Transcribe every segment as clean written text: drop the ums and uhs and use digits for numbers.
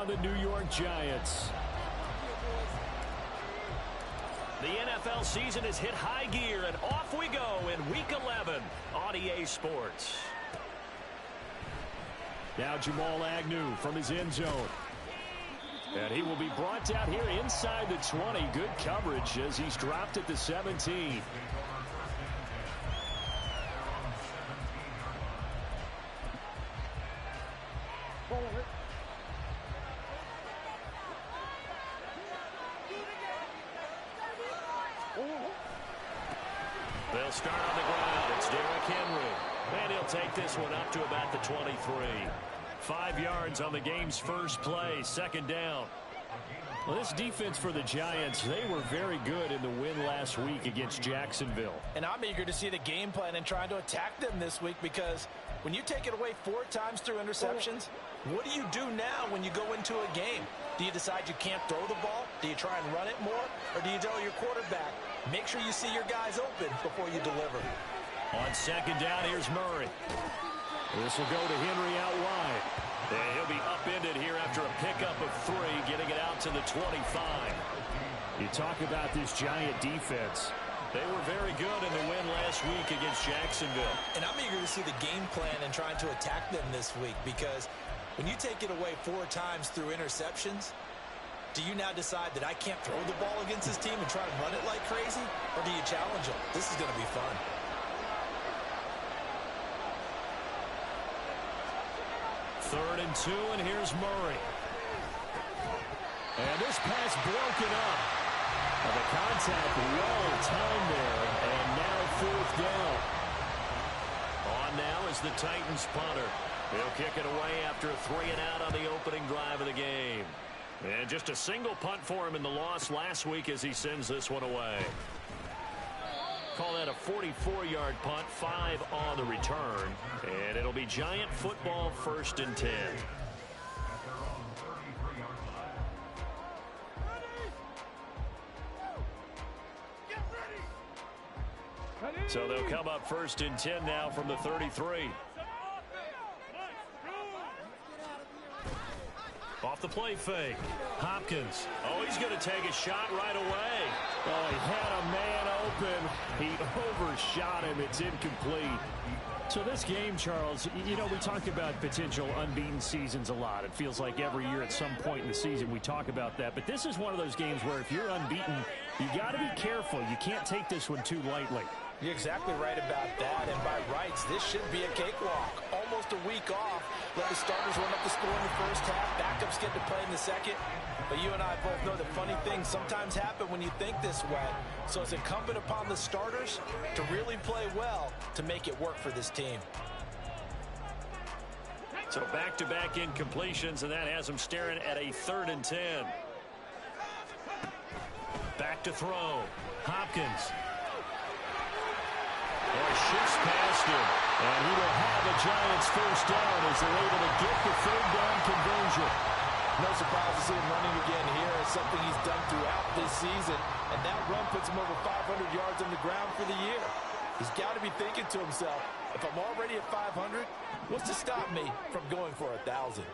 the New York Giants. The NFL season has hit high gear, and off we go in Week 11 on EA Sports. Now Jamal Agnew from his end zone. And he will be brought down here inside the 20. Good coverage as he's dropped at the 17. They'll start on the ground. It's Derrick Henry. And he'll take this one up to about the 23. 5 yards on the game's first play. Second down. Well, this defense for the Giants, they were very good in the win last week against Jacksonville. And I'm eager to see the game plan and trying to attack them this week, because when you take it away 4 times through interceptions, what do you do now when you go into a game? Do you decide you can't throw the ball? Do you try and run it more? Or do you tell your quarterback, make sure you see your guys open before you deliver? On second down, here's Murray. This will go to Henry out wide. And he'll be upended here after a pickup of 3, getting it out to the 25. You talk about this Giant defense. They were very good in the win last week against Jacksonville. And I'm eager to see the game plan and trying to attack them this week, because when you take it away 4 times through interceptions, do you now decide that I can't throw the ball against this team and try to run it like crazy? Or do you challenge them? This is going to be fun. Third and 2, and here's Murray. And this pass broken up. And the contact well timed there, and now 4th down. On now is the Titans punter. He'll kick it away after a 3 and out on the opening drive of the game. And just a single punt for him in the loss last week as he sends this one away. Call that a 44-yard punt, 5 on the return. And it'll be Giant football, 1st and 10. So they'll come up 1st and 10 now from the 33. Off the play fake. Hopkins. Oh, he's going to take a shot right away. Oh, he had a man open. He overshot him. It's incomplete. So this game, Charles, you know, we talk about potential unbeaten seasons a lot. It feels like every year at some point in the season we talk about that. But this is one of those games where if you're unbeaten, you got to be careful. You can't take this one too lightly. You're exactly right about that, and by rights, this should be a cakewalk. Almost a week off. Let the starters run up the score in the first half. Backups get to play in the second. But you and I both know that funny things sometimes happen when you think this way. So it's incumbent upon the starters to really play well to make it work for this team. So back-to-back incompletions, and that has them staring at a 3rd and 10. Back to throw. Hopkins. Shifts past him, and he will have a Giants 1st down as they're able to get the 3rd down conversion. No surprise to see him running again here. It's something he's done throughout this season, and that run puts him over 500 yards on the ground for the year. He's got to be thinking to himself, if I'm already at 500, what's to stop me from going for 1,000?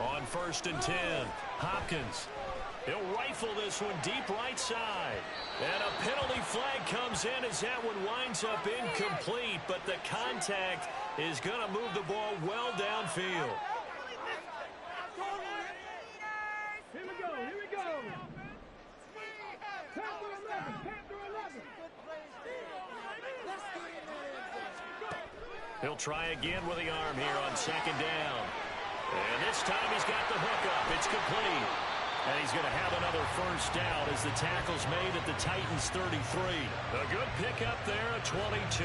On 1st and 10, Hopkins. He'll rifle this one deep right side. And a penalty flag comes in as that one winds up incomplete, but the contact is going to move the ball well downfield. Here we go, here we go. 10 through 11, 10 through 11. He'll try again with the arm here on 2nd down. And this time he's got the hook up. It's complete. And he's going to have another 1st down as the tackle's made at the Titans 33. A good pickup there at 22.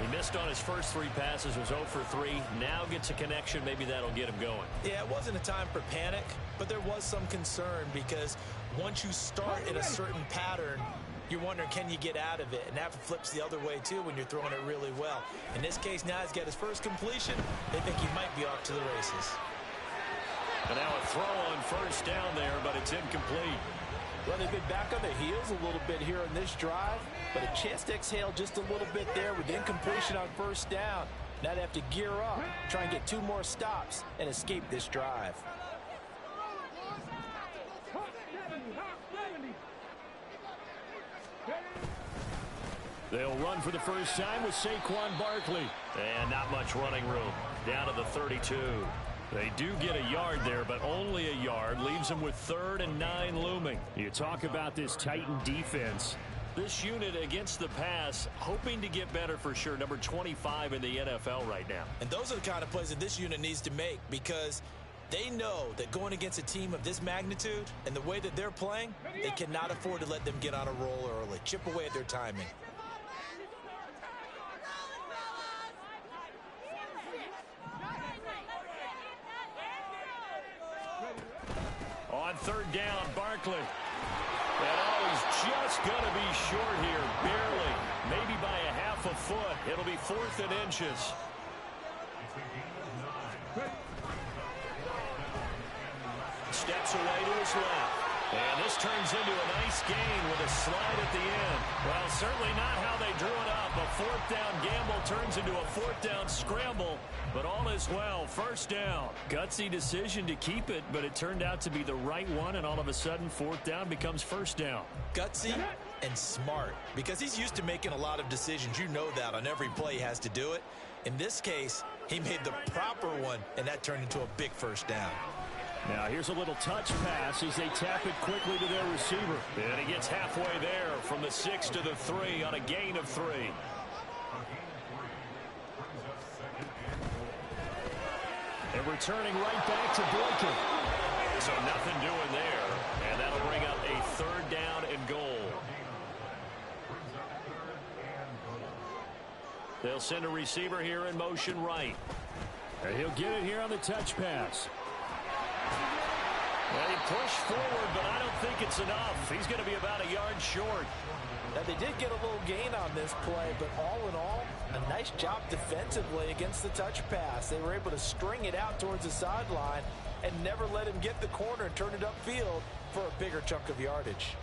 He missed on his first 3 passes, was 0 for 3. Now gets a connection. Maybe that'll get him going. Yeah, it wasn't a time for panic, but there was some concern because once you start in a certain pattern, you're wondering, can you get out of it? And that flips the other way, too, when you're throwing it really well. In this case, now he's got his first completion. They think he might be off to the races. And now a throw on 1st down there, but it's incomplete. Well, they've been back on their heels a little bit here in this drive, but a chance to exhale just a little bit there with incompletion on 1st down. Now they have to gear up, try and get 2 more stops, and escape this drive. They'll run for the first time with Saquon Barkley. And not much running room. Down to the 32. They do get a yard there, but only a yard. Leaves them with 3rd and 9 looming. You talk about this Titan defense. This unit against the pass, hoping to get better for sure. Number 25 in the NFL right now. And those are the kind of plays that this unit needs to make, because they know that going against a team of this magnitude and the way that they're playing, they cannot afford to let them get on a roll early. Chip away at their timing. On 3rd down, Barkley. And he's just going to be short here, barely. Maybe by a half a foot. It'll be 4th and inches. Steps away to his left. And this turns into a nice gain with a slide at the end. Well, certainly not how they drew it up. A 4th down gamble turns into a 4th down scramble. But all is well. 1st down. Gutsy decision to keep it, but it turned out to be the right one, and all of a sudden 4th down becomes 1st down. Gutsy and smart, because he's used to making a lot of decisions. You know that on every play he has to do it. In this case, he made the proper one, and that turned into a big 1st down. Now here's a little touch pass as they tap it quickly to their receiver. And he gets halfway there from the 6 to the 3 on a gain of 3. And returning right back to Boykin. So nothing doing there. And that'll bring up a 3rd down and goal. They'll send a receiver here in motion right. And he'll get it here on the touch pass. Well, he pushed forward, but I don't think it's enough. He's going to be about a yard short. Now, they did get a little gain on this play, but all in all, a nice job defensively against the touch pass. They were able to string it out towards the sideline and never let him get the corner and turn it upfield for a bigger chunk of yardage.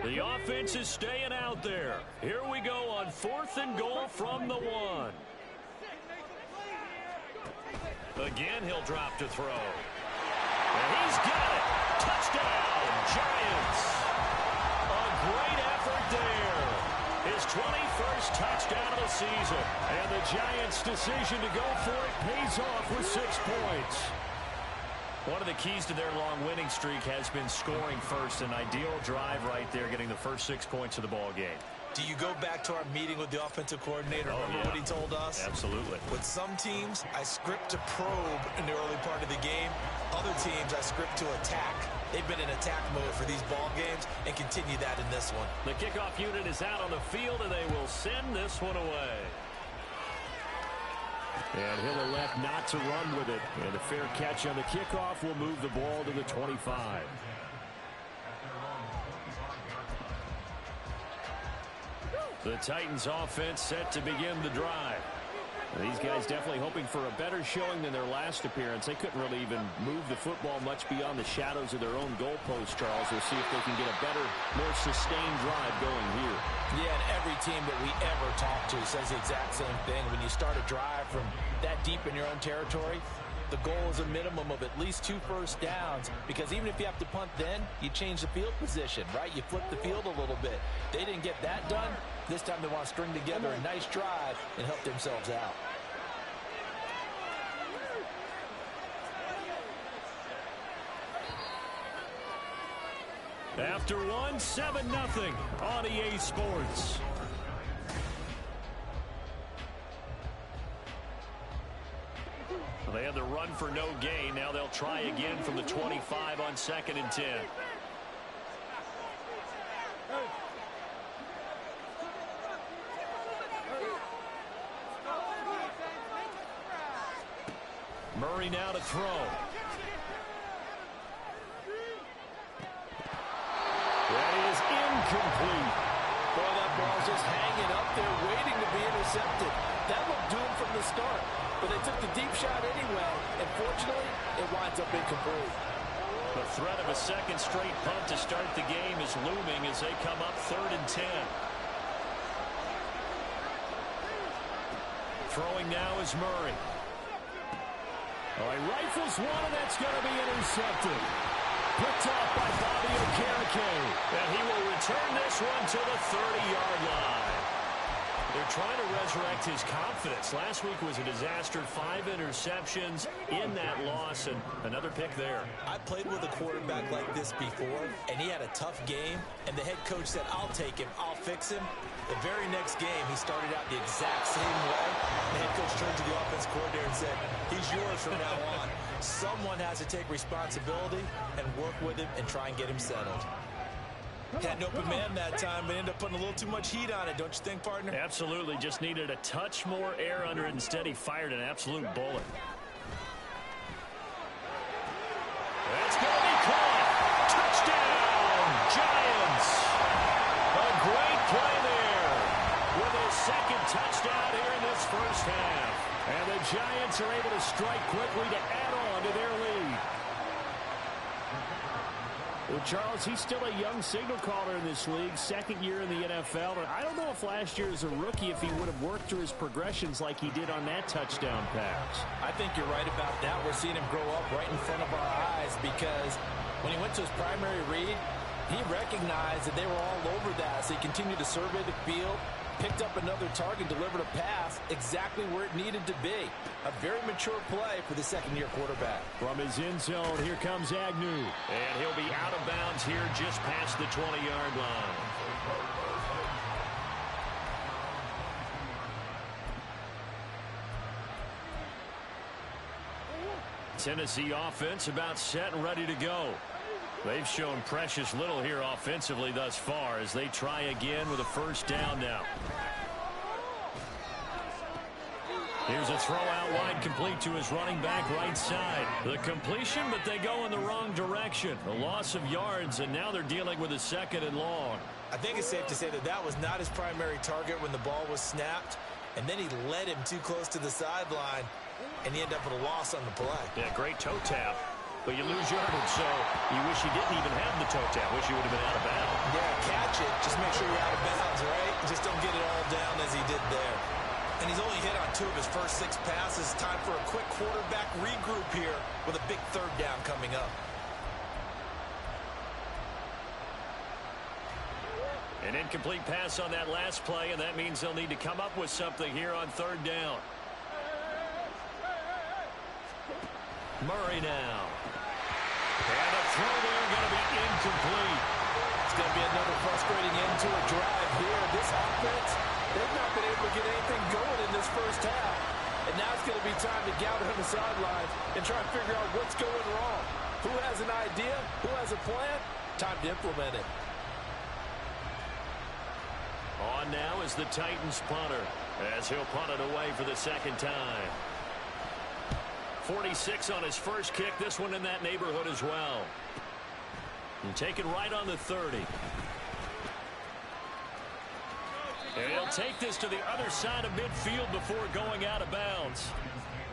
The offense is staying out there. Here we go on 4th and goal from the 1. Again, he'll drop to throw. And he's got it. Touchdown, Giants. A great effort there. His 21st touchdown of the season. And the Giants' decision to go for it pays off with 6 points. One of the keys to their long winning streak has been scoring first. An ideal drive right there, getting the first 6 points of the ball game. Do you go back to our meeting with the offensive coordinator? Remember what he told us? Absolutely. With some teams, I script to probe in the early part of the game. Other teams, I script to attack. They've been in attack mode for these ball games and continue that in this one. The kickoff unit is out on the field, and they will send this one away. And he'll elect not to run with it. And a fair catch on the kickoff will move the ball to the 25. The Titans offense set to begin the drive. These guys definitely hoping for a better showing than their last appearance. They couldn't really even move the football much beyond the shadows of their own goalpost, Charles. We'll see if they can get a better, more sustained drive going here. Yeah, and every team that we ever talk to says the exact same thing. When you start a drive from that deep in your own territory, the goal is a minimum of at least 2 first downs, because even if you have to punt then, you change the field position, right? You flip the field a little bit. They didn't get that done. This time they want to string together a nice drive and help themselves out. After one, 7-0 on EA Sports. They had the run for no gain. Now they'll try again from the 25 on 2nd and 10. Murray now to throw. That is incomplete. Boy, that ball's just hanging up there, waiting to be intercepted. That looked doomed from the start, but they took the deep shot anyway, and fortunately, it winds up incomplete. The threat of a second straight punt to start the game is looming as they come up 3rd and 10. Throwing now is Murray. All right, rifles one, and that's going to be intercepted. Picked up by Bobby Okereke. And he will return this one to the 30-yard line. They're trying to resurrect his confidence. Last week was a disaster. 5 interceptions in that loss, and another pick there. I played with a quarterback like this before, and he had a tough game, and the head coach said, I'll take him, I'll fix him. The very next game, he started out the exact same way. The head coach turned to the offense coordinator and said, he's yours from now on. Someone has to take responsibility and work with him and try and get him settled. Had an open man that time, but ended up putting a little too much heat on it, don't you think, partner? Absolutely. Just needed a touch more air under it. Instead, he fired an absolute bullet. That's going to be caught. Touchdown, Giants. A great play there with his second touchdown here in this first half. And the Giants are able to strike quickly to add on to their lead. Well, Charles, he's still a young signal caller in this league, second year in the NFL. And I don't know if last year as a rookie, if he would have worked through his progressions like he did on that touchdown pass. I think you're right about that. We're seeing him grow up right in front of our eyes because when he went to his primary read, he recognized that they were all over that. So he continued to survey the field, picked up another target, delivered a pass exactly where it needed to be. A very mature play for the second-year quarterback. From his end zone, here comes Agnew. And he'll be out of bounds here just past the 20-yard line. Tennessee offense about set and ready to go. They've shown precious little here offensively thus far as they try again with a first down now. Here's a throw out wide, complete to his running back right side. The completion, but they go in the wrong direction. A loss of yards, and now they're dealing with a 2nd and long. I think it's safe to say that that was not his primary target when the ball was snapped, and then he led him too close to the sideline, and he ended up with a loss on the play. Yeah, great toe tap. But you lose yardage, so you wish you didn't even have the toe tap. Wish you would have been out of bounds. Yeah, catch it. Just make sure you're out of bounds, right? Just don't get it all down as he did there. And he's only hit on 2 of his first 6 passes. Time for a quick quarterback regroup here with a big 3rd down coming up. An incomplete pass on that last play, and that means they'll need to come up with something here on 3rd down. Murray now. And a throw there going to be incomplete. It's going to be another frustrating end to a drive here. This offense, they've not been able to get anything going in this first half. And now it's going to be time to gather on the sidelines and try and figure out what's going wrong. Who has an idea? Who has a plan? Time to implement it. On now is the Titans punter as he'll punt it away for the 2nd time. 46 on his first kick. This one in that neighborhood as well. And taken right on the 30. And he'll take this to the other side of midfield before going out of bounds.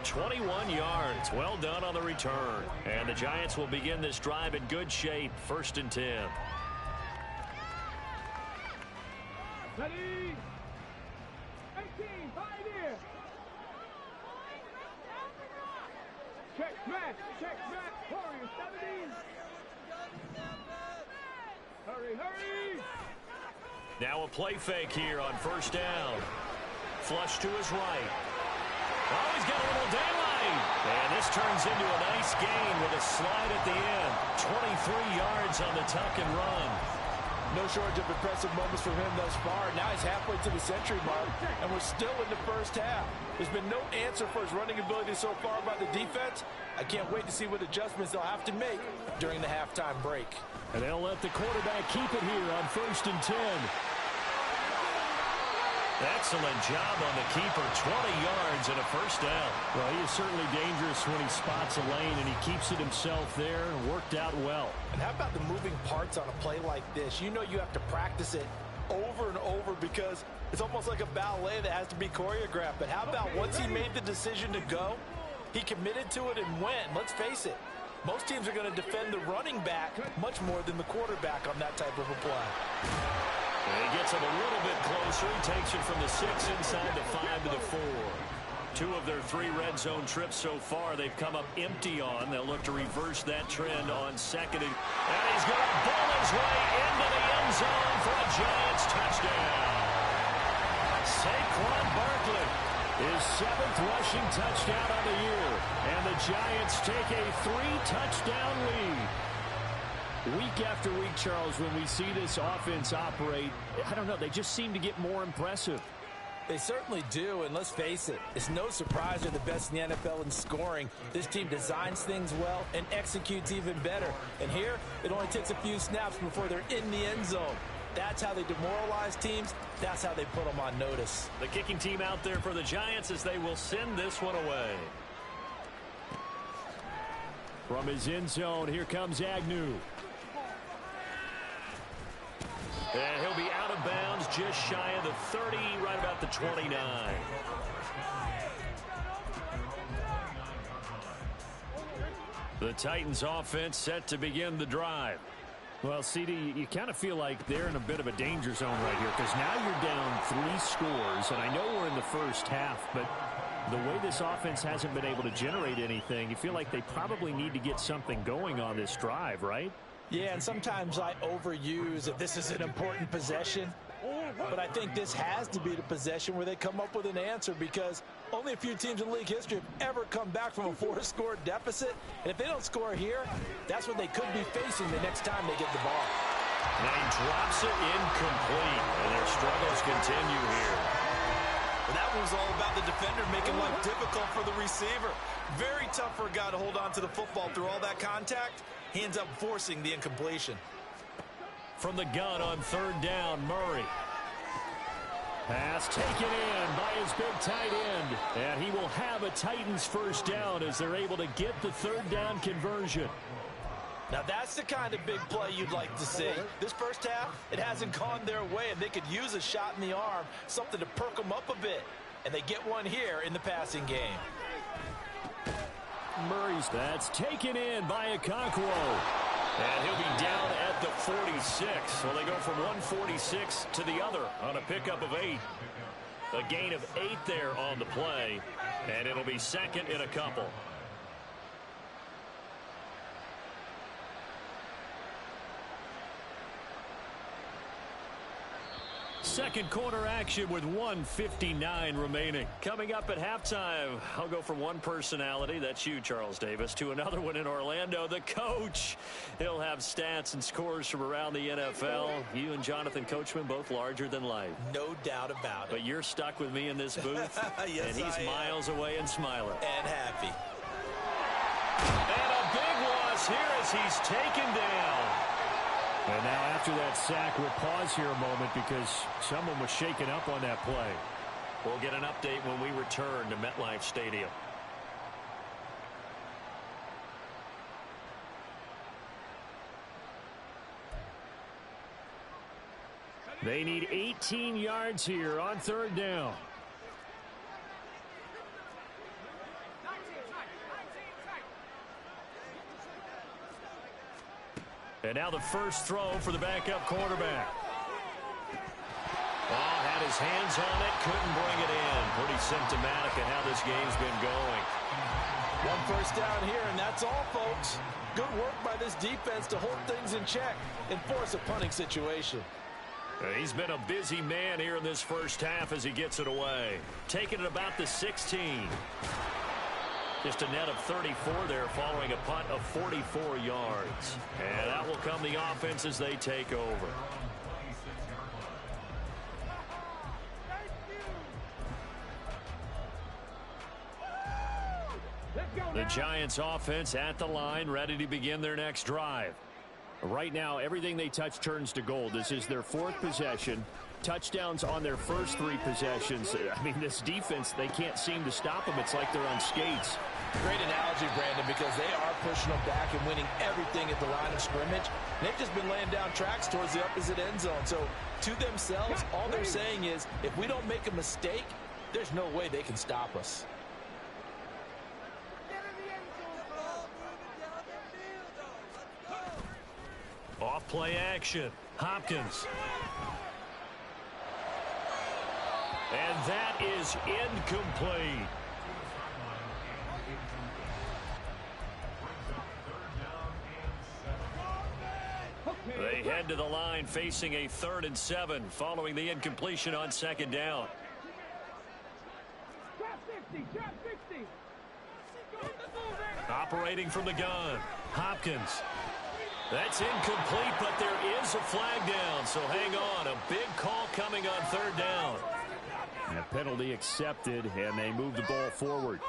21 yards. Well done on the return. And the Giants will begin this drive in good shape. 1st and 10. Ready? 18, pioneer. Check back, Warrior 70. Hurry, hurry. Now a play fake here on 1st down. Flush to his right. Oh, he's got a little daylight. And this turns into a nice gain with a slide at the end. 23 yards on the tuck and run. No shortage of impressive moments from him thus far. Now he's halfway to the century mark, and we're still in the first half. There's been no answer for his running ability so far by the defense. I can't wait to see what adjustments they'll have to make during the halftime break. And they'll let the quarterback keep it here on 1st and 10. Excellent job on the keeper. 20 yards and a first down. Well, he is certainly dangerous when he spots a lane, and he keeps it himself there and worked out well. And how about the moving parts on a play like this? You know you have to practice it over and over because it's almost like a ballet that has to be choreographed. But how about once he made the decision to go, he committed to it and went. Let's face it, most teams are going to defend the running back much more than the quarterback on that type of a play. And he gets him a little bit closer. He takes it from the 6 inside the 5 to the 4. 2 of their 3 red zone trips so far they've come up empty on. They'll look to reverse that trend on second. And he's going to ball his way into the end zone for a Giants touchdown. Saquon Barkley, his 7th rushing touchdown on the year. And the Giants take a 3-touchdown lead. Week after week, Charles, when we see this offense operate, I don't know, they just seem to get more impressive. They certainly do, and let's face it, it's no surprise they're the best in the NFL in scoring. This team designs things well and executes even better. And here, it only takes a few snaps before they're in the end zone. That's how they demoralize teams. That's how they put them on notice. The kicking team out there for the Giants as they will send this one away. From his end zone, here comes Agnew. And he'll be out of bounds just shy of the 30, right about the 29. The Titans offense set to begin the drive. Well, CD, you kind of feel like they're in a bit of a danger zone right here because now you're down 3 scores, and I know we're in the first half, but the way this offense hasn't been able to generate anything, you feel like they probably need to get something going on this drive, right? Yeah, and sometimes I overuse if this is an important possession. But I think this has to be the possession where they come up with an answer because only a few teams in league history have ever come back from a 4-score deficit. And if they don't score here, that's what they could be facing the next time they get the ball. Now he drops it incomplete, and their struggles continue here. Well, that one was all about the defender making life difficult for the receiver. Very tough for a guy to hold on to the football through all that contact. He ends up forcing the incompletion. From the gun on 3rd down, Murray. Pass taken in by his big tight end. And he will have a Titans first down as they're able to get the 3rd down conversion. Now that's the kind of big play you'd like to see. This first half, it hasn't gone their way, and they could use a shot in the arm, something to perk them up a bit. And they get one here in the passing game. Murray's that's taken in by Okonkwo. And he'll be down at the 46. So they go from 146 to the other on a pickup of 8. A gain of 8 there on the play. And it'll be 2nd and a couple. Second quarter action with 1:59 remaining. Coming up at halftime, I'll go from one personality, that's you, Charles Davis, to another one in Orlando, the coach. He'll have stats and scores from around the NFL. You and Jonathan Coachman both larger than life. No doubt about it. But you're stuck with me in this booth, yes, and he's miles away and smiling. And happy. And a big loss here as he's taken down. And now after that sack, we'll pause here a moment because someone was shaken up on that play. We'll get an update when we return to MetLife Stadium. They need 18 yards here on 3rd down. And now the first throw for the backup quarterback. Oh, had his hands on it, couldn't bring it in. Pretty symptomatic of how this game's been going. One first down here, and that's all, folks. Good work by this defense to hold things in check and force a punting situation. He's been a busy man here in this first half as he gets it away. Taking it about the 16. Just a net of 34 there following a punt of 44 yards. And that will come the offense as they take over. The Giants offense at the line, ready to begin their next drive. Right now, everything they touch turns to gold. This is their 4th possession. Touchdowns on their first 3 possessions. I mean, this defense, they can't seem to stop them. It's like they're on skates. Great analogy, Brandon, because they are pushing them back and winning everything at the line of scrimmage. They've just been laying down tracks towards the opposite end zone. So to themselves, all they're saying is, if we don't make a mistake, there's no way they can stop us. Off play action. Hopkins. And that is incomplete. They head to the line facing a 3rd and 7 following the incompletion on 2nd down. Operating from the gun. Hopkins. That's incomplete, but there is a flag down, so hang on. A big call coming on 3rd down. A penalty accepted, and they move the ball forward.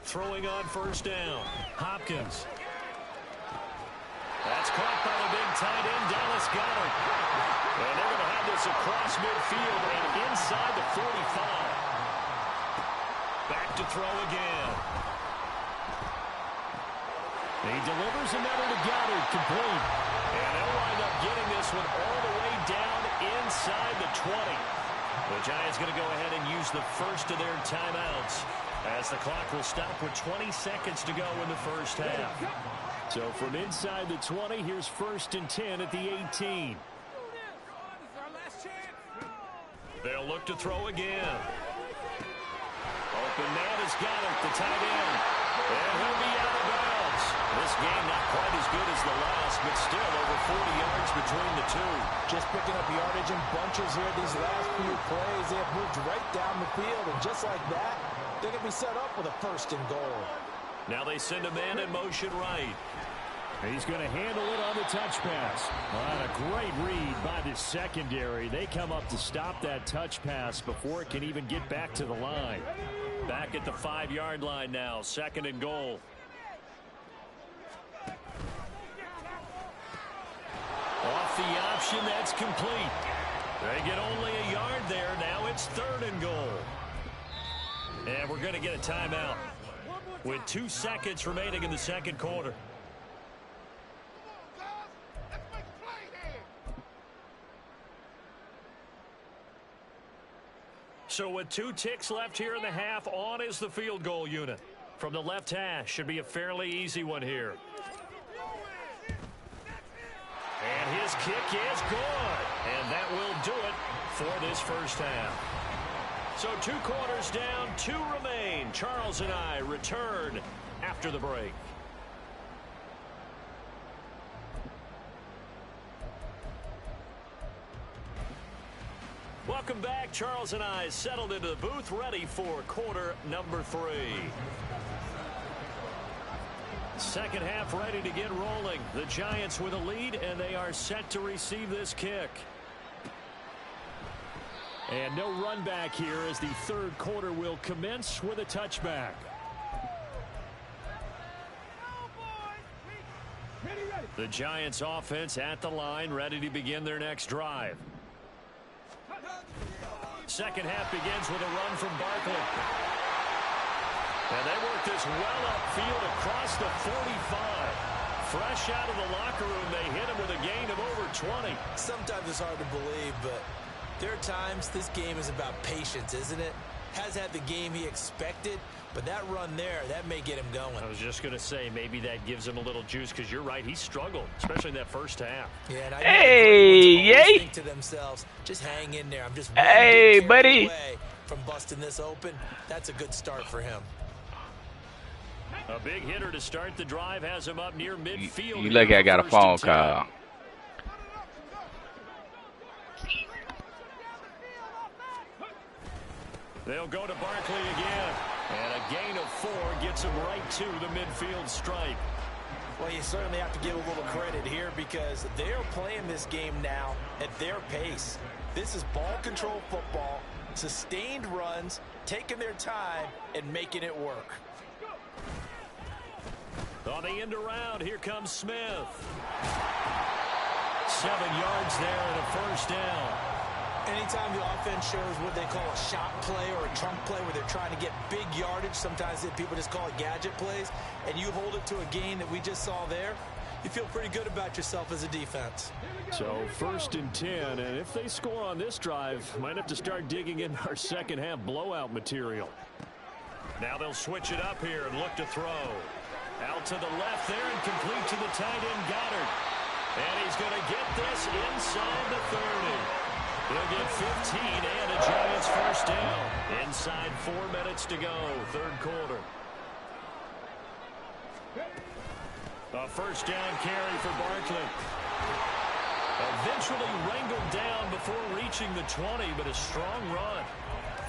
Throwing on 1st down. Hopkins. That's caught by the big tight end, Dallas Goedert. And they're going to have this across midfield and inside the 45. Back to throw again. He delivers another to Goedert, complete. And they'll wind up getting this one all the way down inside the 20. The Giants going to go ahead and use the first of their timeouts, as the clock will stop with 20 seconds to go in the first half. So from inside the 20, here's 1st and 10 at the 18. They'll look to throw again. Open man has got it, the tight end. And he'll be out of bounds. This game not quite as good as the last, but still over 40 yards between the two. Just picking up yardage in bunches here these last few plays. They have moved right down the field, and just like that, they're going to be set up with a 1st and goal. Now they send a man in motion right. He's going to handle it on the touch pass. Well, a great read by the secondary. They come up to stop that touch pass before it can even get back to the line. Back at the 5-yard line now, 2nd and goal. Off the option, that's complete. They get only a yard there. Now it's 3rd and goal. And we're going to get a timeout with 2 seconds remaining in the 2nd quarter. So with 2 ticks left here in the half, on is the field goal unit. From the left hash, should be a fairly easy one here. And his kick is good. And that will do it for this first half. So 2 quarters down, 2 remain. Charles and I return after the break. Welcome back. Charles and I settled into the booth, ready for quarter number 3. Second half ready to get rolling. The Giants with a lead, and they are set to receive this kick. And no run back here as the 3rd quarter will commence with a touchback. The Giants offense at the line, ready to begin their next drive. Second half begins with a run from Barkley. And they work this well upfield across the 45. Fresh out of the locker room, they hit him with a gain of over 20. Sometimes it's hard to believe, but there are times this game is about patience, isn't it? Has had the game he expected, but that run there, that may get him going. I was just going to say, maybe that gives him a little juice, because you're right, he struggled, especially in that first half. Yeah, and Hey, think to themselves, just hang in there. I'm just hey, buddy, away from busting this open. That's a good start for him. A big hitter to start the drive has him up near midfield. you lucky I got a phone call. They'll go to Barkley again. And a gain of 4 gets him right to the midfield stripe. Well, you certainly have to give a little credit here because they're playing this game now at their pace. This is ball control football, sustained runs, taking their time, and making it work. On the end around, here comes Smith. 7 yards there and a first down. Anytime the offense shows what they call a shot play or a trunk play where they're trying to get big yardage, sometimes people just call it gadget plays, and you hold it to a gain that we just saw there, you feel pretty good about yourself as a defense. So 1st and 10, and if they score on this drive, might have to start digging in our second half blowout material. Now they'll switch it up here and look to throw. Out to the left there and complete to the tight end Goddard. And he's going to get this inside the 30. He'll get 15 and a Giants first down. Inside 4 minutes to go, 3rd quarter. A first down carry for Barkley. Eventually wrangled down before reaching the 20, but a strong run.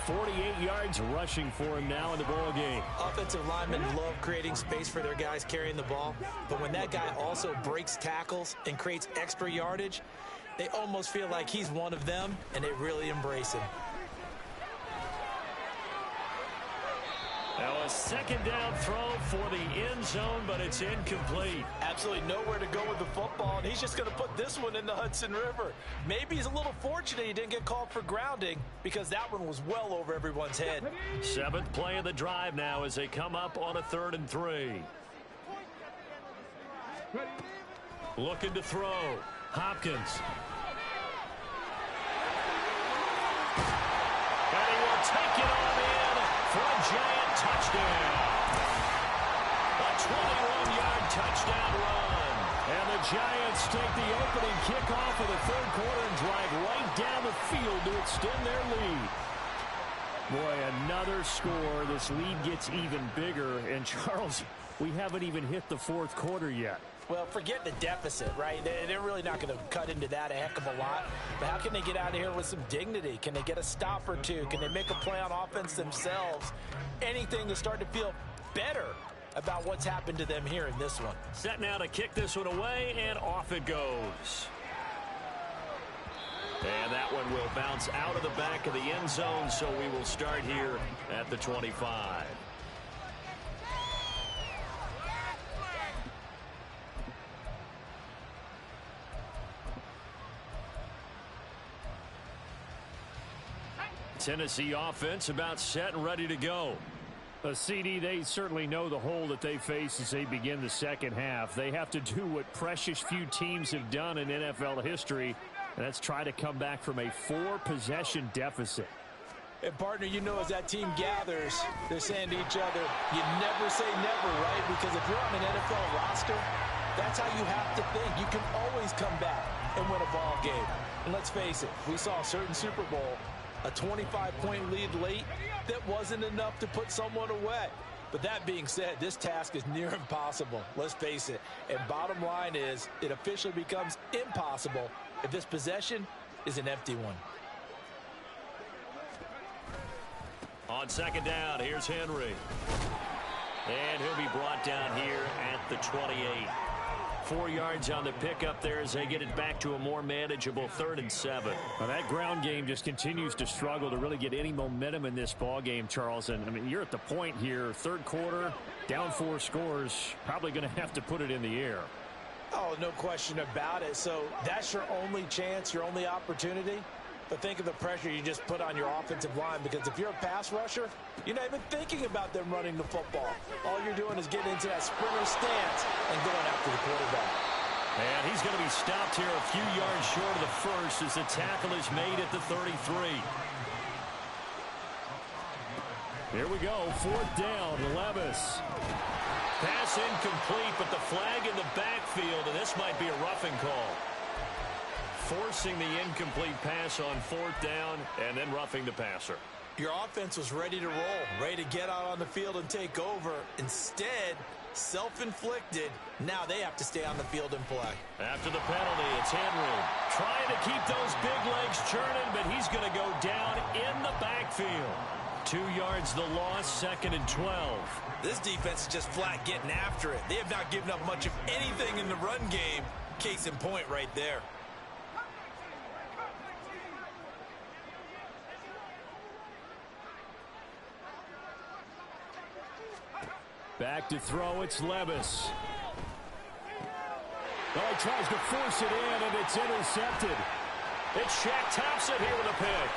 48 yards rushing for him now in the ball game. Offensive linemen love creating space for their guys carrying the ball, but when that guy also breaks tackles and creates extra yardage, they almost feel like he's one of them, and they really embrace him. Now a second down throw for the end zone, but it's incomplete. Absolutely nowhere to go with the football, and he's just going to put this one in the Hudson River. Maybe he's a little fortunate he didn't get called for grounding because that one was well over everyone's head. 7th play of the drive now as they come up on a 3rd and 3. Looking to throw. Hopkins. And he will take it on in for a Giant touchdown. A 21-yard touchdown run. And the Giants take the opening kickoff of the 3rd quarter and drive right down the field to extend their lead. Boy, another score. This lead gets even bigger. And, Charles, we haven't even hit the 4th quarter yet. Well, forget the deficit, right? They're really not going to cut into that a heck of a lot. But how can they get out of here with some dignity? Can they get a stop or two? Can they make a play on offense themselves? Anything to start to feel better about what's happened to them here in this one. Set now to kick this one away, and off it goes. And that one will bounce out of the back of the end zone, so we will start here at the 25. Tennessee offense about set and ready to go. A CD, they certainly know the hole that they face as they begin the second half. They have to do what precious few teams have done in NFL history, and that's try to come back from a 4-possession deficit. And, partner, you know, as that team gathers, they're saying to each other, you never say never, right? Because if you're on an NFL roster, that's how you have to think. You can always come back and win a ball game. And let's face it, we saw a certain Super Bowl, a 25-point lead late that wasn't enough to put someone away. But that being said, this task is near impossible. Let's face it. And bottom line is, it officially becomes impossible if this possession is an empty one. On second down, here's Henry. And he'll be brought down here at the 28. 4 yards on the pickup there as they get it back to a more manageable 3rd and 7. Well, that ground game just continues to struggle to really get any momentum in this ball game, Charles. And I mean, you're at the point here, 3rd quarter, down 4 scores, probably going to have to put it in the air. Oh, no question about it. So that's your only chance, your only opportunity. But think of the pressure you just put on your offensive line, because if you're a pass rusher, you're not even thinking about them running the football. All you're doing is getting into that sprinter stance and going after the quarterback. And he's going to be stopped here a few yards short of the first as the tackle is made at the 33. Here we go, 4th down, Levis. Pass incomplete, but the flag in the backfield, and this might be a roughing call. Forcing the incomplete pass on 4th down and then roughing the passer. Your offense was ready to roll, ready to get out on the field and take over. Instead, self-inflicted. Now they have to stay on the field and play. After the penalty, it's Henry. Trying to keep those big legs churning, but he's going to go down in the backfield. 2 yards the loss, 2nd and 12. This defense is just flat getting after it. They have not given up much of anything in the run game. Case in point right there. Back to throw, it's Levis. Oh, he tries to force it in, and it's intercepted. It's Shaq Thompson here with a pick.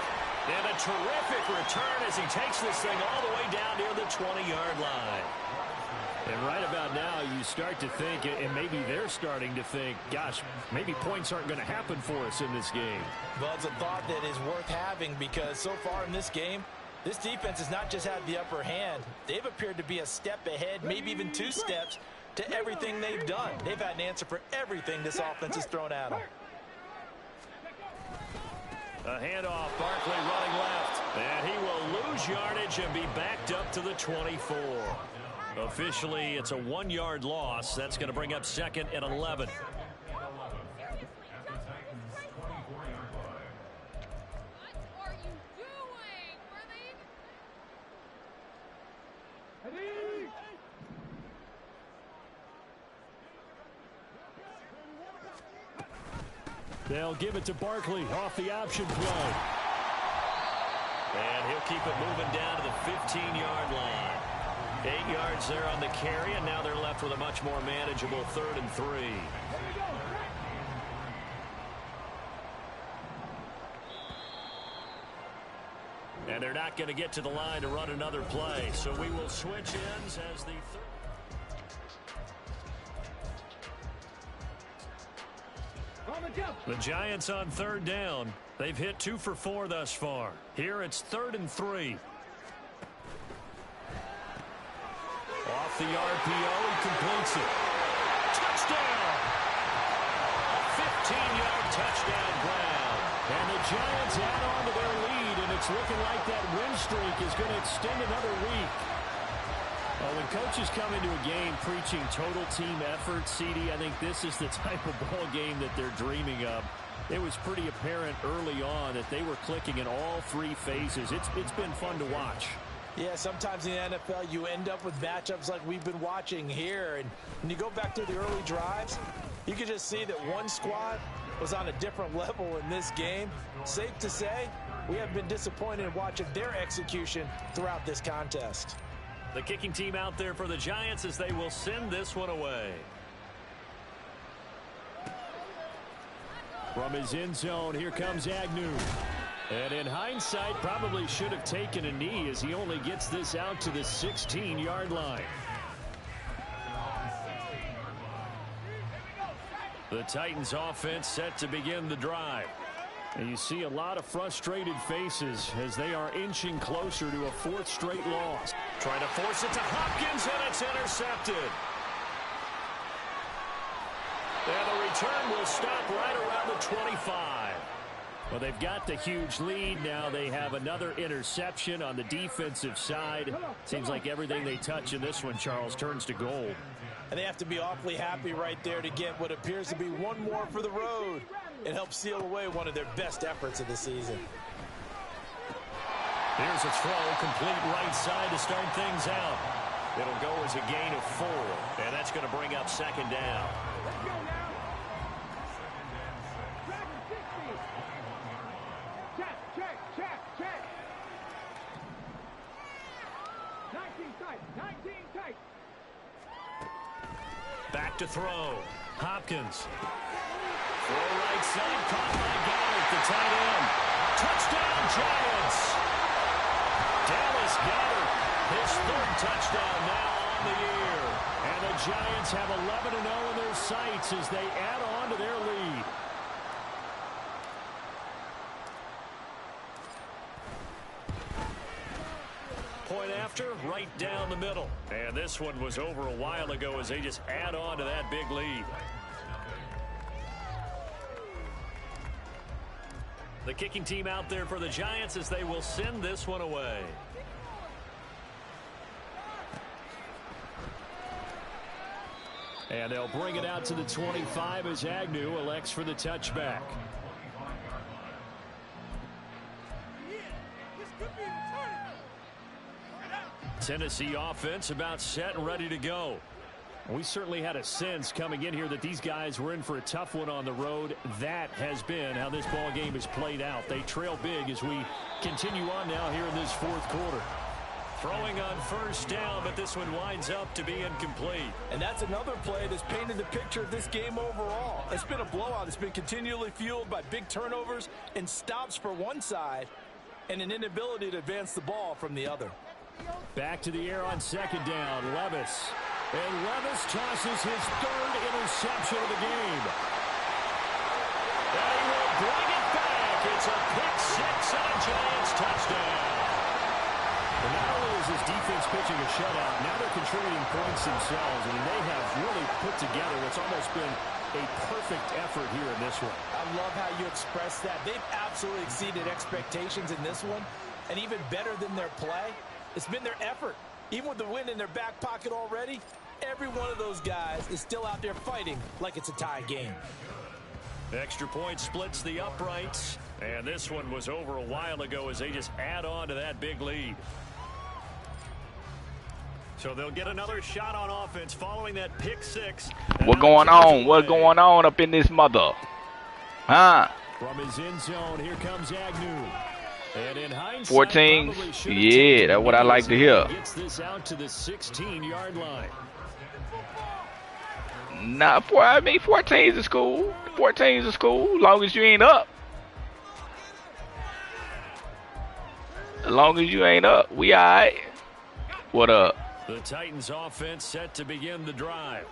And a terrific return as he takes this thing all the way down near the 20-yard line. And right about now, you start to think, and maybe they're starting to think, gosh, maybe points aren't going to happen for us in this game. Well, it's a thought that is worth having because so far in this game, this defense has not just had the upper hand. They've appeared to be a step ahead, maybe even 2 steps to everything they've done. They've had an answer for everything this offense has thrown at them. A handoff, Barkley running left. And he will lose yardage and be backed up to the 24. Officially, it's a 1-yard loss. That's going to bring up 2nd and 11. They'll give it to Barkley off the option play. And he'll keep it moving down to the 15-yard line. 8 yards there on the carry, and now they're left with a much more manageable 3rd and 3. And they're not going to get to the line to run another play, so we will switch ends as the third. The Giants on 3rd down. They've hit 2 for 4 thus far. Here it's 3rd and 3. Off the RPO, he completes it. Touchdown! A 15-yard touchdown ground. And the Giants add on to their lead, and it's looking like that win streak is going to extend another week. Well, when coaches come into a game preaching total team effort, CD, I think this is the type of ball game that they're dreaming of. It was pretty apparent early on that they were clicking in all 3 phases. It's been fun to watch. Yeah, sometimes in the NFL you end up with matchups like we've been watching here. And when you go back to the early drives, you can just see that one squad was on a different level in this game. Safe to say, we have been disappointed in watching their execution throughout this contest. The kicking team out there for the Giants as they will send this one away. From his end zone, here comes Agnew. And in hindsight, probably should have taken a knee as he only gets this out to the 16-yard line. The Titans offense set to begin the drive. And you see a lot of frustrated faces as they are inching closer to a 4th straight loss. Trying to force it to Hopkins, and it's intercepted. And the return will stop right around the 25. Well, they've got the huge lead. Now they have another interception on the defensive side. Seems like everything they touch in this one, Charles, turns to gold. And they have to be awfully happy right there to get what appears to be one more for the road. It helps seal away one of their best efforts of the season. Here's a throw, complete right side to start things out. It'll go as a gain of 4, and that's going to bring up 2nd down. Back to throw. Hopkins. Throw right side, caught by Garrett, the tight end. Touchdown, Giants. Dallas Goedert, his 3rd touchdown now on the year. And the Giants have 11-0 in their sights as they add on to their lead. Point after, right down the middle. And this one was over a while ago as they just add on to that big lead. The kicking team out there for the Giants as they will send this one away. And they'll bring it out to the 25 as Agnew elects for the touchback. Tennessee offense about set and ready to go. We certainly had a sense coming in here that these guys were in for a tough one on the road. That has been how this ball game is played out. They trail big as we continue on now here in this 4th quarter. Throwing on first down, but this one winds up to be incomplete. And that's another play that's painted the picture of this game overall. It's been a blowout. It's been continually fueled by big turnovers and stops for one side and an inability to advance the ball from the other. Back to the air on second down. Levis. And Levis tosses his third interception of the game. And he will bring it back. It's a pick six and a Giants touchdown. And not only is his defense pitching a shutout, now they're contributing points themselves. I mean, they have really put together what's almost been a perfect effort here in this one. I love how you express that. They've absolutely exceeded expectations in this one. And even better than their play, it's been their effort. Even with the win in their back pocket already, every one of those guys is still out there fighting like it's a tie game. Extra point splits the uprights. And this one was over a while ago as they just add on to that big lead. So they'll get another shot on offense following that pick six. What going on? What's going on up in this mother? Huh? From his end zone, here comes Agnew. And in hindsight, 14. Yeah, that's what I like to hear. Gets this out to the 16-yard line. Nah, I mean 14 is a school. 14 is a school. As long as you ain't up. As long as you ain't up, we alright. What up? The Titans offense set to begin the drive.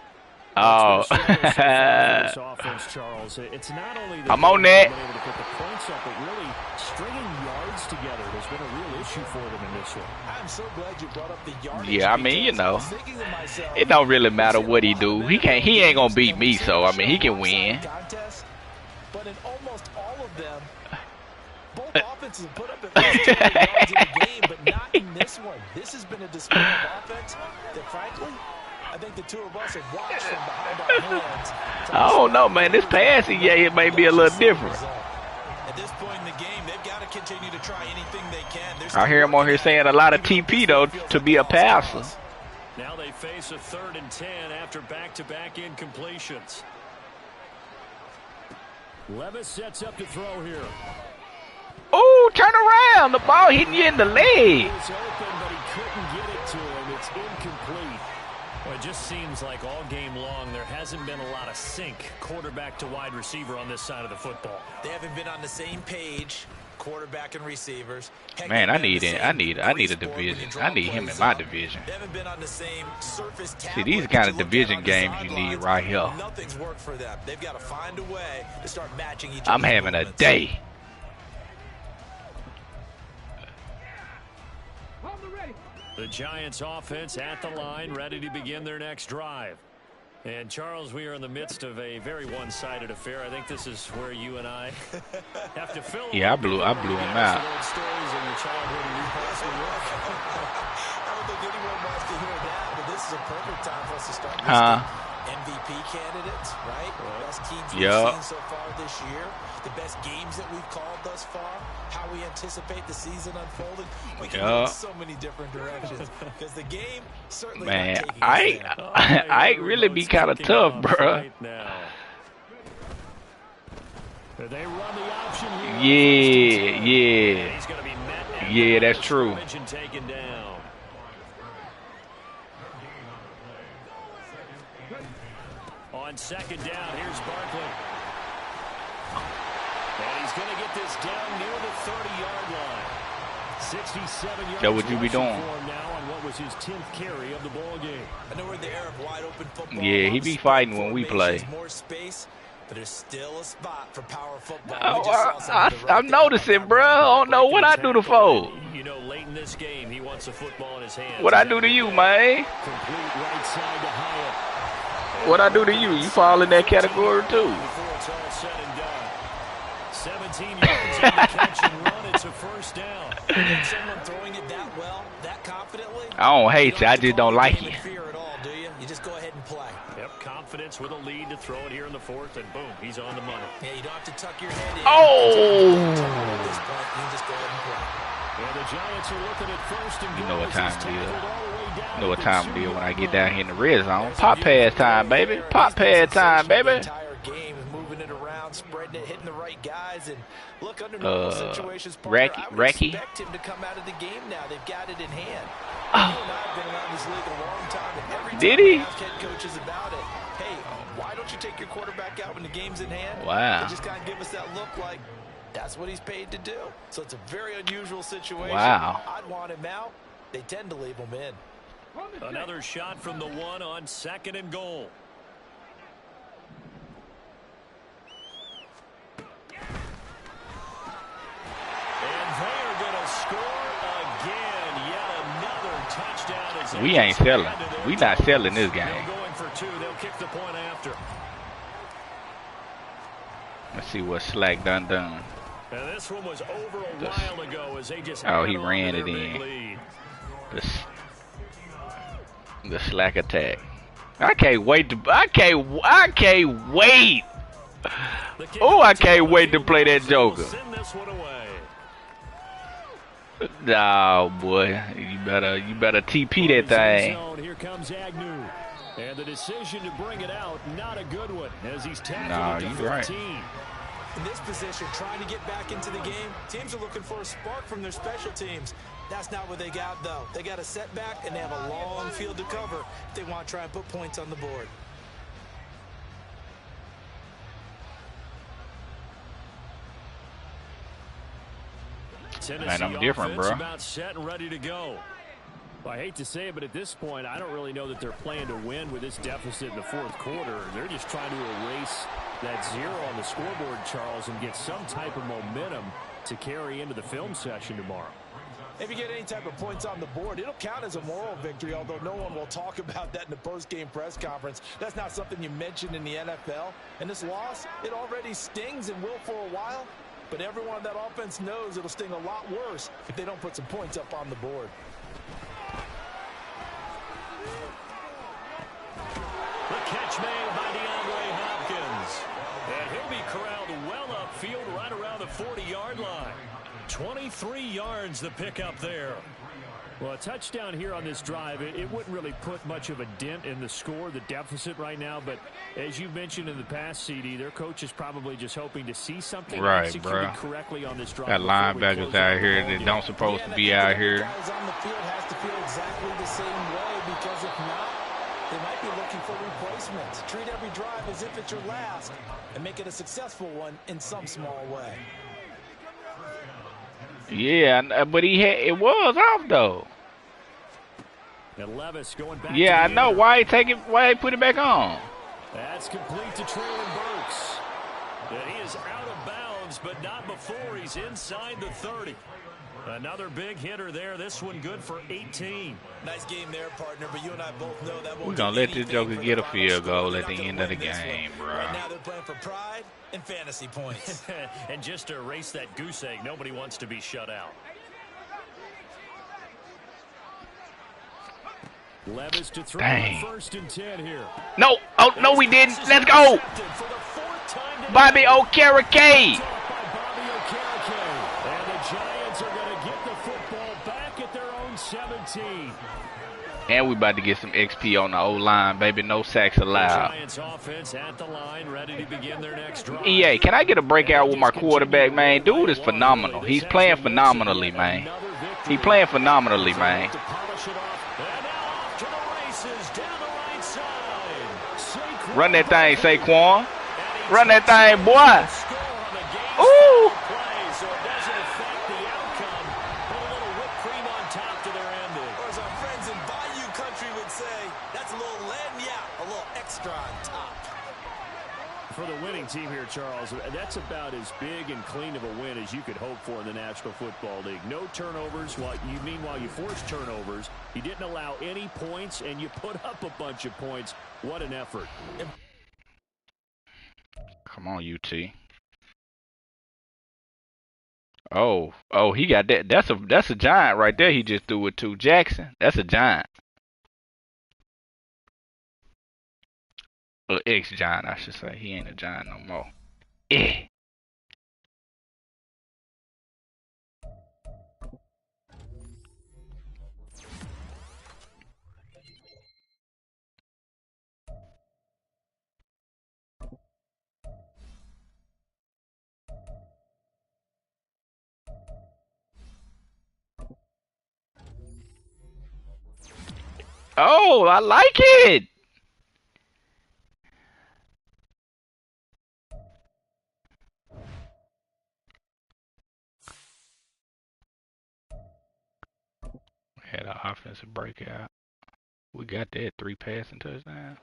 Oh. This offense, Charles. It's not only that I'm on that. they've been able to put the points up, but really stringing yards together has been a real issue for them in this one. I'm so glad you brought up the yardage. Yeah, I mean, you know, it don't really matter what he do. He ain't gonna beat me, so I mean, he can win. But in almost all of them, both offenses have put up at least 200 yards in the game, but not in this one. This has been a display of offense that, frankly, I think the two of us have watched from behind our hands. I don't know, man. This passing, yeah, it may be a little different. At this point in the game, they've got to continue to try anything they can. I hear him on here saying a lot of TP, though, to be a passer. Now they face a 3rd and 10 after back-to-back incompletions. Levis sets up to throw here. Oh, turn around. The ball hitting you in the leg. It's open, but he couldn't get it to him. It's incomplete. Well, it just seems like all game long there hasn't been a lot of sync quarterback to wide receiver on this side of the football. They haven't been on the same page, quarterback and receivers. Man, I need a division. I need him in my division. They haven't been on the same surface. See, these kind of division games you need right here. Nothing's worked for them. They've got to find a way to start matching each other. I'm having a day. The Giants offense at the line, ready to begin their next drive. And Charles, we are in the midst of a very one-sided affair. I think this is where you and I have to fill. Yeah, I blew him out. Stories in your childhood and Newcastle. I don't think anyone wants to hear that, but this is a perfect time for us to start listing MVP candidates, right? Best teams we've seen so far this year, the best games that we've called thus far, how we anticipate the season unfolding. We can go in so many different directions because the game certainly. Man, I really be kind of tough, bro. They run the option here. Yeah, that's true. On second down, here's Barkley. And he's going to get this down near the 30-yard line. 67 yards. That what you be doing? Now on what was his 10th carry of the ball game. I know we're in the era of wide open football. Yeah, he be fighting when we play. More space, but there's still a spot for power football. I'm noticing, bro. I don't know what I do to fold. You know, late in this game, he wants the football in his hands. What I do to you, man? Complete right side to Hyatt. What I do to you? You fall in that category too. Before it's all said and done. 17 yards on the catch and run. It's a first down. And someone throwing it that well, that confidently. I don't hate you. I just don't like you. Fear at all, do you? You just go ahead and play. Yep, confidence with a lead to throw it here in the 4th, and boom, he's on the money. Yeah, you don't have to tuck your head in. Oh! At this point, you just go ahead and play. And the Giants are looking at first and You know what time it is. You know what it time it is when I get down here in the red zone. Pop pass time, baby. Pop pass time, baby. The entire game is moving it around. around, spreading it, hitting the right guys. And look, under normal situations, partner, I would Racky. expect him to come out of the game now. They've got it in hand. Oh. You and I have been around this league a long time, and every time Did he? we ask head coaches about it, hey, why don't you take your quarterback out when the game's in hand? Wow. They just kind of give us that look like that's what he's paid to do. So it's a very unusual situation. Wow. I'd want him out. They tend to leave him in. Another shot from the 1 on 2nd and goal. And they are going to score again. Yet another touchdown. As We ain't selling. We not selling this game. They're going for 2. They'll kick the point after. Let's see what Slack done. And this one was over a while ago as they just Oh, he held on ran to it their big in. lead. The Slack attack. I can't wait. I can't wait. Oh, I can't wait to play that Joker. Send this one away. Oh boy, you better TP that thing. Here comes Agnew. And the decision to bring it out, not a good one, as he's tackled Nah, at the you 15. right. In this position, trying to get back into the game, teams are looking for a spark from their special teams. That's not what they got, though. They got a setback, and they have a long field to cover if they want to try and put points on the board. Tennessee I'm different, offense bro. about set and ready to go. Well, I hate to say it, but at this point, I don't really know that they're playing to win with this deficit in the 4th quarter. They're just trying to erase that 0 on the scoreboard, Charles, and get some type of momentum to carry into the film session tomorrow. If you get any type of points on the board, it'll count as a moral victory, although no one will talk about that in the post-game press conference. That's not something you mentioned in the NFL. And this loss, it already stings and will for a while, but everyone on that offense knows it'll sting a lot worse if they don't put some points up on the board. The catch made by DeAndre Hopkins. And he'll be corralled well upfield right around the 40-yard line. 23 yards the pickup there. Well, a touchdown here on this drive, it wouldn't really put much of a dent in the score, the deficit right now. But as you mentioned in the past, CD, their coach is probably just hoping to see something executed correctly on this drive. Got linebackers out here that don't supposed to be out here. Guys on the field has to feel exactly the same way, because if not, they might be looking for replacements. Treat every drive as if it's your last and make it a successful one in some small way. Yeah, but it was off though. And Levis going back. Yeah, I know. Why he put it back on? That's complete to Traylon Burks. And he is out of bounds, but not before he's inside the 30. Another big hitter there. This one good for 18. Nice game there, partner, but you and I both know that We're gonna let this Joker get a field goal at the end of the game, bro. Right now they're playing for pride and fantasy points. And just to erase that goose egg, nobody wants to be shut out. Levis to throw. Dang. 1st and 10 here. No, oh no, we didn't. Let's go, Bobby Okereke. And the Giants are going to get the football back at their own 17. And we about to get some XP on the O-line, baby. No sacks allowed. Giants offense at the line, ready to begin their next drive. EA, can I get a breakout with my quarterback, man? Dude is phenomenal. He's playing phenomenally, man. He's playing phenomenally, man. Run that thing, Saquon. Run that thing, boy. Ooh. For the winning team here, Charles, that's about as big and clean of a win as you could hope for in the National Football League. No turnovers. Meanwhile, you forced turnovers. You didn't allow any points, and you put up a bunch of points. What an effort. Come on, UT. Oh, he got that. That's a giant right there. He just threw it to Jackson. That's a giant. Ex-giant, I should say. He ain't a giant no more. Eh. Oh, I like it. Had an offensive breakout. We got that 3 passing touchdowns.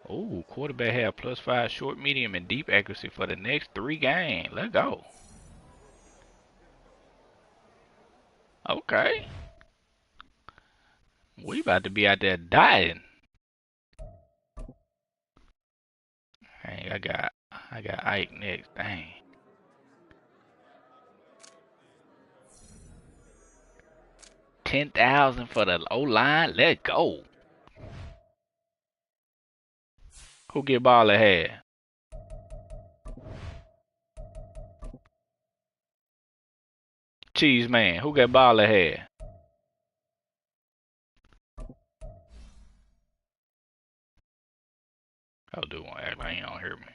Oh, quarterback have +5 short, medium, and deep accuracy for the next 3 games. Let's go. Okay. We about to be out there dying. Hey, I got Ike next. Dang. $10,000 for the O-line. Let's go. Who get ball ahead? Cheese man. Who got ball ahead? Oh, dude won't act like he don't hear me.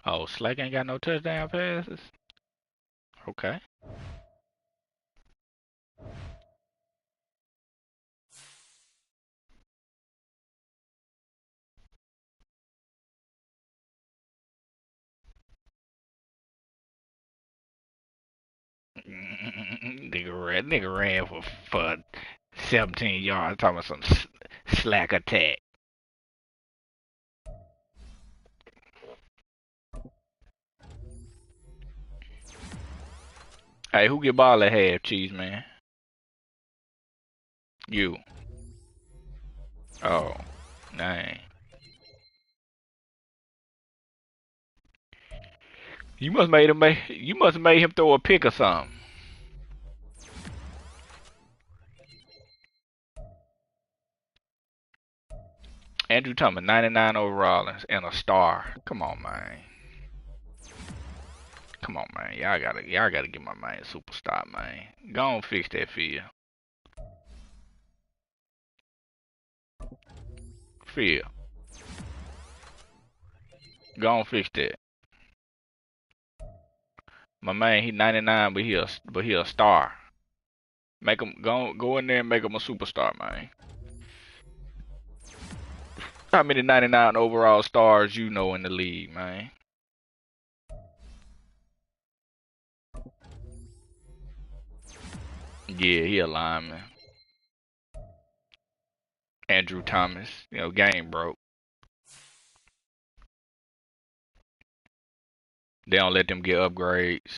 Oh, Slack ain't got no touchdown passes? Okay. Nigga ran for 17 yards. Talking about some slack attack. Hey, who get ball at half, Cheese man? You. Oh, dang. You must have made him throw a pick or something. Andrew Thomas, 99 overall and a star. Come on, man. Come on, man. Y'all gotta get my man a superstar, man. Go on, fix that field. Field. Go on, fix that. My man, he 99, but he a star. Make him go in there and make him a superstar, man. How many 99 overall stars you know in the league, man? Yeah, he a lineman. Andrew Thomas, game broke. They don't let them get upgrades.